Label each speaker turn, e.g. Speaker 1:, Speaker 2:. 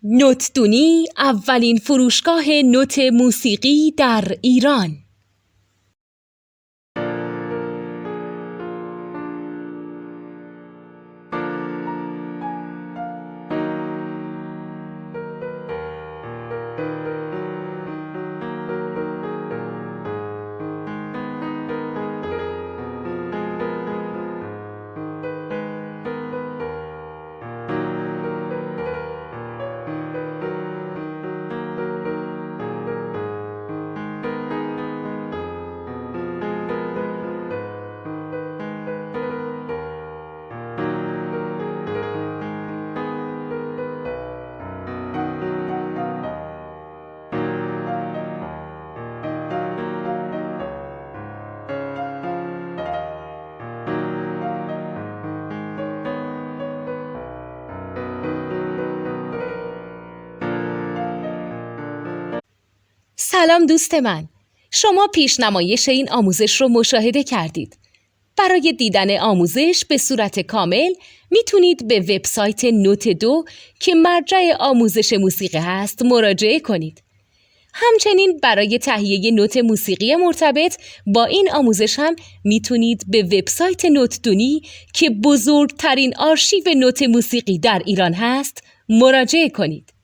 Speaker 1: نوتدونی اولین فروشگاه نوت موسیقی در ایران. سلام دوست من، شما پیشنمایش این آموزش رو مشاهده کردید. برای دیدن آموزش به صورت کامل میتونید به وبسایت نوت2 که مرجع آموزش موسیقی هست مراجعه کنید. همچنین برای تهیه نوت موسیقی مرتبط با این آموزش هم میتونید به وبسایت نوتدونی که بزرگترین آرشیو نوت موسیقی در ایران هست مراجعه کنید.